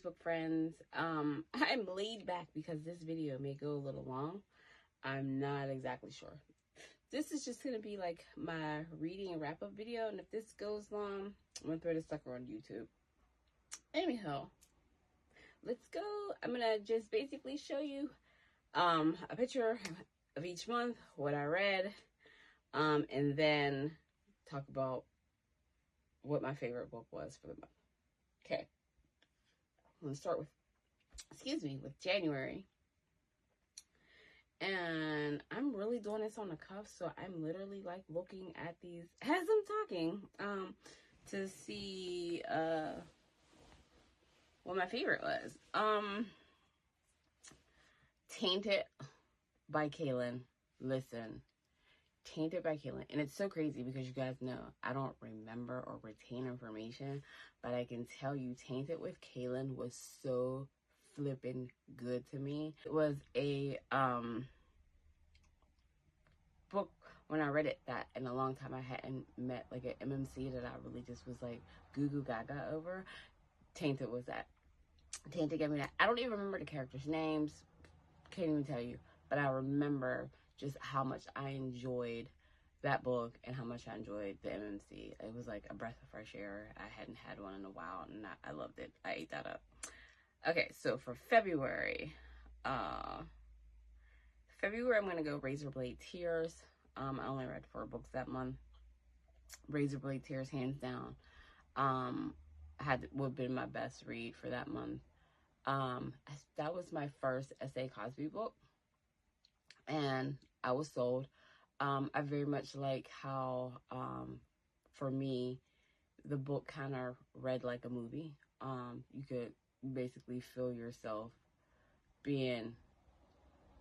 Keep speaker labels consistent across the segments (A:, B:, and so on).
A: Facebook friends. I'm laid back because this video may go a little long. I'm not exactly sure. This is just going to be like my reading and wrap-up video, and if this goes long, I'm going to throw this sucker on YouTube. Anyhow, let's go. I'm going to just basically show you a picture of each month, what I read, and then talk about what my favorite book was for the month. Okay. I'm going to start with, with January. And I'm really doing this on the cuff, so I'm literally like looking at these as I'm talking to see what my favorite was. Tainted by Kaylin. Listen, Tainted by Kaylin. And it's so crazy because you guys know I don't remember or retain information, but I can tell you Tainted with Kaylin was so flipping good to me. It was a book when I read it that in a long time I hadn't met like an MMC that I really just was like goo goo gaga over. Tainted was that. Tainted gave me that. I don't even remember the characters' names, can't even tell you, but I remember just how much I enjoyed that book and how much I enjoyed the MMC. It was like a breath of fresh air. I hadn't had one in a while, and I loved it. I ate that up. Okay, so for February, I'm going to go Razorblade Tears. I only read 4 books that month. Razorblade Tears, hands down, would have been my best read for that month. That was my first S.A. Cosby book, and I was sold. I very much like how, for me, the book kind of read like a movie. You could basically feel yourself it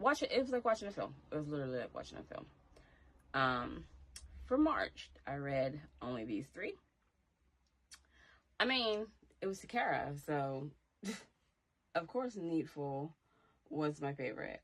A: was like watching a film. It was literally like watching a film. For March, I read only these 3. I mean, it was Sakara, so of course Needful was my favorite.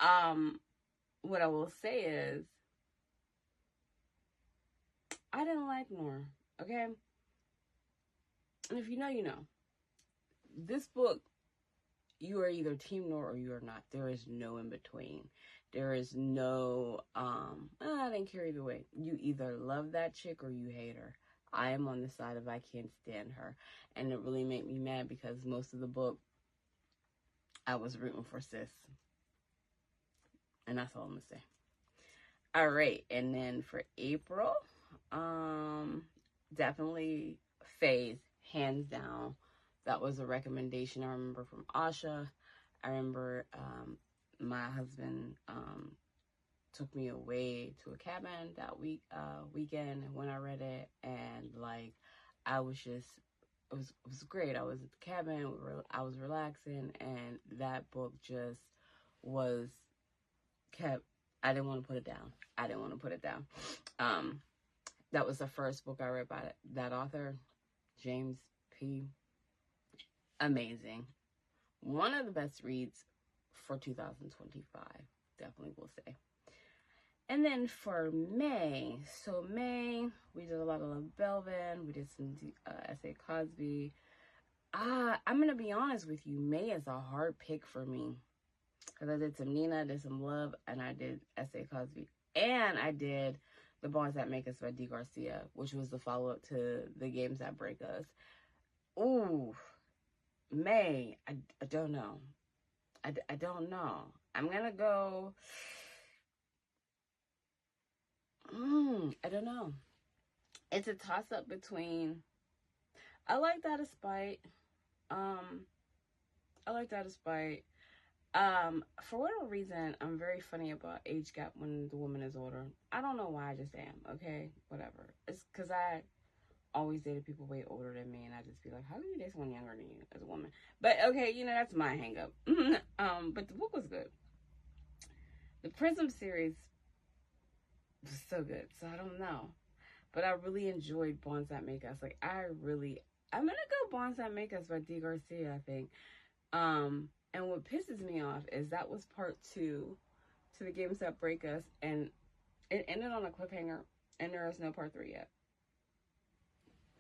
A: What I will say is I didn't like Noir, okay? And if you know, you know. This book, you are either Team Noir or you are not. There is no in between. There is no, I didn't care either way. You either love that chick or you hate her. I am on the side of I can't stand her. And it really made me mad because most of the book, I was rooting for sis. And that's all I'm going to say. All right. And then for April, definitely Phase, hands down. That was a recommendation I remember from Asha. I remember my husband took me away to a cabin that weekend when I read it, and like I was just it was great. I was at the cabin, I was relaxing, and that book just I didn't want to put it down. That was the first book I read by that author, James P. Amazing. One of the best reads for 2025, definitely will say. And then for May, we did a lot of Love Belvin, we did some S.A. Cosby. I'm going to be honest with you, May is a hard pick for me. Because I did some Nina, I did some Love, and I did S.A. Cosby. And I did The Bonds That Make Us by D. Garcia, which was the follow-up to The Games That Break Us. Ooh, May, I don't know. I don't know. I'm going to go... I don't know. It's a toss-up between... I like That of Spite. For whatever reason, I'm very funny about age gap when the woman is older. I don't know why, I just am, okay? Whatever. It's because I always dated people way older than me, and I just be like, how can you date someone younger than you as a woman? But, okay, you know, that's my hang-up. But the book was good. The Prism series was so good, so I don't know. But I really enjoyed Bonds That Make Us. Like, I'm gonna go Bonds That Make Us by D. Garcia, I think. And what pisses me off is that was part 2 to The Games That Break Us, and it ended on a cliffhanger, and there is no part 3 yet.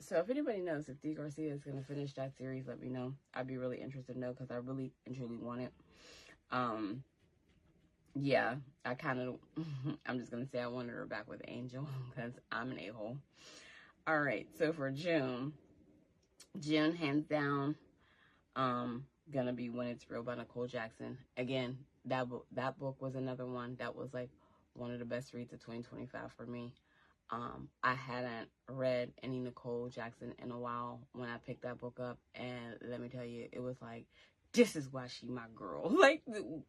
A: So if anybody knows if Dee Garcia is going to finish that series, let me know. I'd be really interested to know because I really and truly want it. Yeah, I kind of, I'm just going to say I wanted her back with Angel because I'm an a-hole. All right, so for June, hands down, gonna be When It's Real by Nicole Jackson. Again, that book was another one that was like one of the best reads of 2025 for me. I hadn't read any Nicole Jackson in a while when I picked that book up, and let me tell you, it was like, this is why she my girl. Like,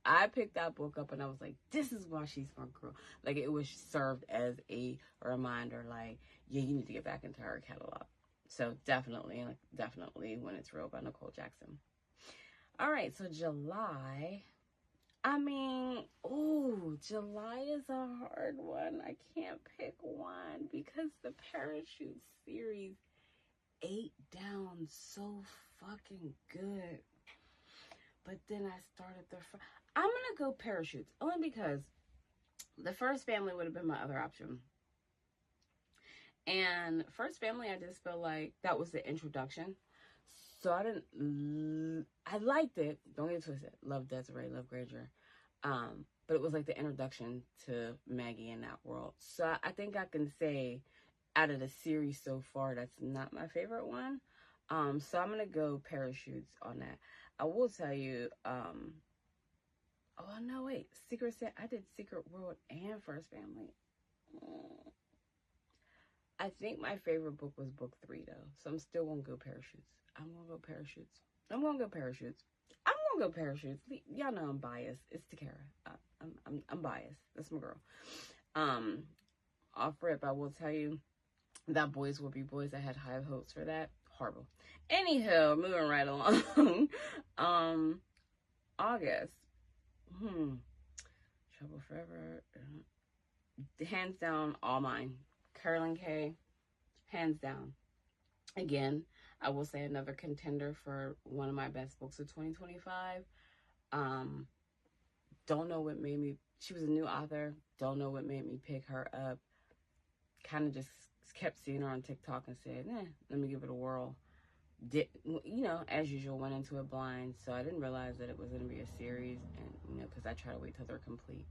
A: I picked that book up and I was like, this is why she's my girl. Like, it was served as a reminder, like, yeah, you need to get back into her catalog. So definitely When It's Real by Nicole Jackson. All right, so July. I mean, July is a hard one. I can't pick one because the Parachute series ate down so fucking good. But then I started I'm going to go Parachutes only because the First Family would have been my other option. And First Family, I just feel like that was the introduction. So I liked it. Don't get twisted. Love Desiree, love Granger. But it was like the introduction to Maggie in that world. So I think I can say out of the series so far, that's not my favorite one. So I'm going to go Parachutes on that. I will tell you, oh no, wait, I did Secret World and First Family. I think my favorite book was book 3 though. So I'm still going to go Parachutes. I'm going to go Parachutes. Y'all know I'm biased. It's Takara. I'm biased. That's my girl. Off rip, I will tell you that Boys Will Be Boys. I had high hopes for that. Horrible. Anywho, moving right along. August. Trouble Forever. Hands down, All Mine. Carolyn Kay. Hands down. Again, I will say another contender for one of my best books of 2025. Don't know what made me, she was a new author. Don't know what made me pick her up. Kind of just kept seeing her on TikTok and said, let me give it a whirl. As usual, went into it blind. So I didn't realize that it was going to be a series. And, because I try to wait till they're complete.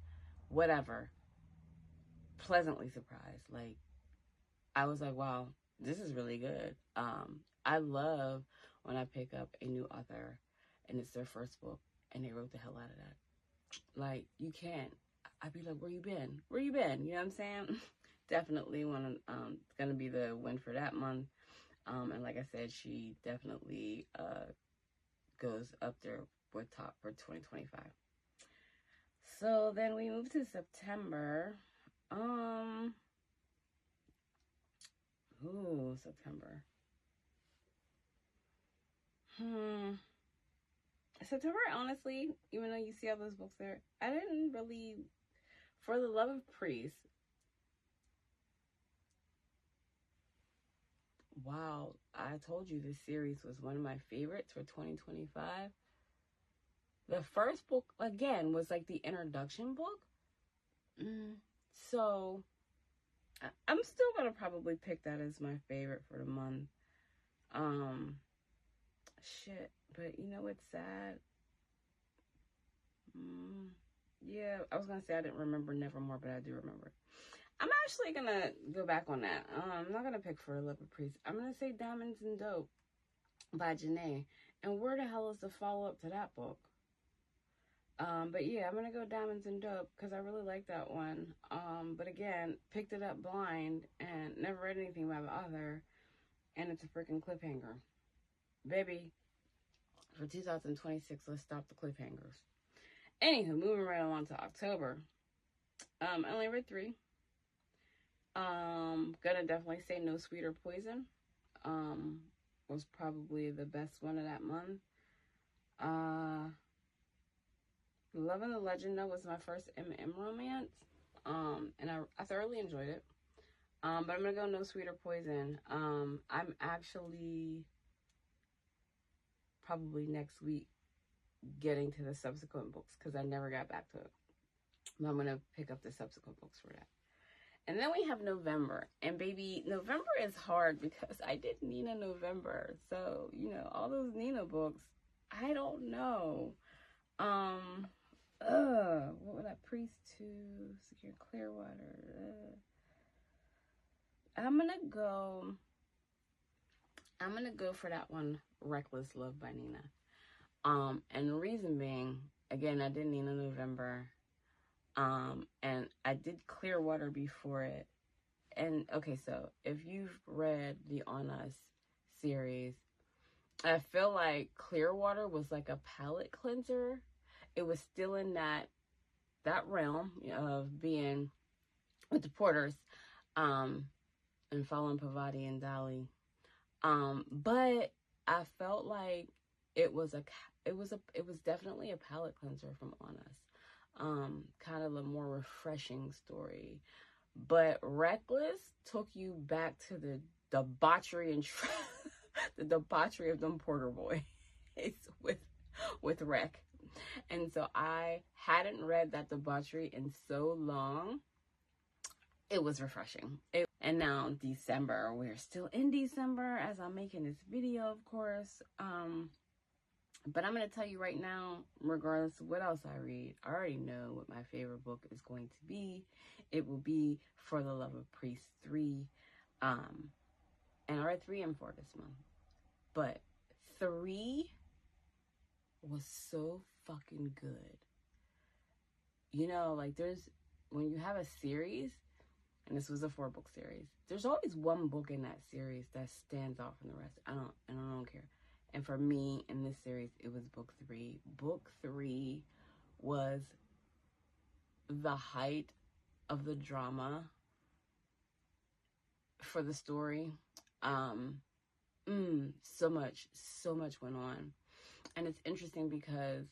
A: Whatever. Pleasantly surprised. Like, I was like, wow, this is really good. I love when I pick up a new author and it's their first book and they wrote the hell out of that. Like, you can't. I'd be like, where you been? You know what I'm saying? Definitely one. It's gonna be the win for that month. And like I said, she definitely goes up there with top for 2025. So then we move to September. September. September, honestly, even though you see all those books there, I didn't really, For the Love of Priest. Wow, I told you this series was one of my favorites for 2025. The first book, again, was like the introduction book. So, I'm still going to probably pick that as my favorite for the month. Shit, but you know what's sad? Yeah, I was going to say I didn't remember Nevermore, but I do remember it. I'm actually going to go back on that. I'm not going to pick For the Love of Priest. I'm going to say Diamonds and Dope by Janae. And where the hell is the follow-up to that book? But yeah, I'm going to go Diamonds and Dope because I really like that one. But again, picked it up blind and never read anything by the author. And it's a freaking cliffhanger. Baby, for 2026, let's stop the cliffhangers. Anywho, moving right along to October. I only read 3. Gonna definitely say No Sweeter Poison. Was probably the best one of that month. Love and the Legend, though, was my first M&M romance. And I thoroughly enjoyed it. But I'm gonna go No Sweeter Poison. I'm actually probably next week getting to the subsequent books because I never got back to it. But I'm gonna pick up the subsequent books for that. And then we have November. And baby, November is hard because I did Nina November. So, you know, all those Nina books, I don't know. What would I Priest to Secure Clearwater? I'm gonna go for that one, Reckless Love by Nina. And the reason being, again, I did Nina November. And I did Clearwater before it. And okay, so if you've read the On Us series, I feel like Clearwater was like a palate cleanser. It was still in that realm of being with the Porters, and Fallen Pavati and Dolly. But I felt like it was definitely a palate cleanser from On Us. Kind of a more refreshing story. But Reckless took you back to the debauchery and the debauchery of them Porter boys with Rec. And so I hadn't read that debauchery in so long. It was refreshing. And now December, we're still in December as I'm making this video, of course. But I'm going to tell you right now, regardless of what else I read, I already know what my favorite book is going to be. It will be For the Love of Priest 3. And I read 3 and 4 this month. But 3 was so fucking good. You know, like when you have a series, and this was a 4-book series, there's always one book in that series that stands out from the rest. I don't care. And for me, in this series, it was book 3. Book 3 was the height of the drama for the story. So much went on. And it's interesting because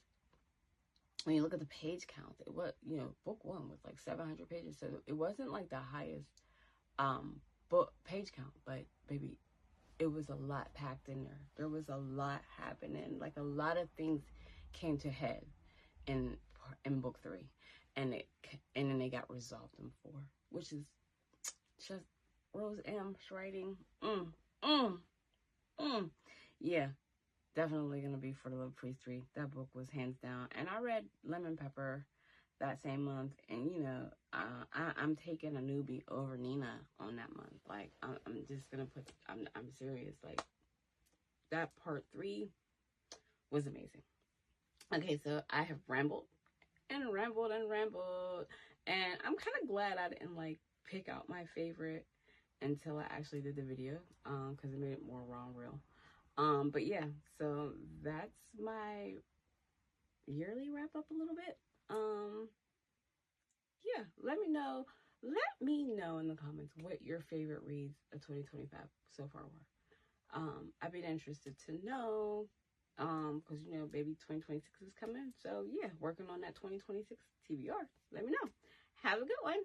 A: when you look at the page count, it was, book 1 was like 700 pages. So it wasn't like the highest book page count, but baby, it was a lot packed in there. There was a lot happening. Like a lot of things came to head in book 3, and then they got resolved in 4, which is just Rose M's writing. Yeah, definitely gonna be For the Love of Priest 3. That book was hands down. And I read Lemon Pepper that same month, and I'm taking a newbie over Nina on that month. Like I'm just gonna I'm serious. Like that part 3 was amazing. Okay, so I have rambled and rambled and rambled, and I'm kind of glad I didn't like pick out my favorite until I actually did the video, because it made it more raw and real. But yeah, so that's my yearly wrap up a little bit. Yeah, let me know in the comments what your favorite reads of 2025 so far were. I'd be interested to know, because baby, 2026 is coming. So yeah, working on that 2026 TBR. Let me know. Have a good one.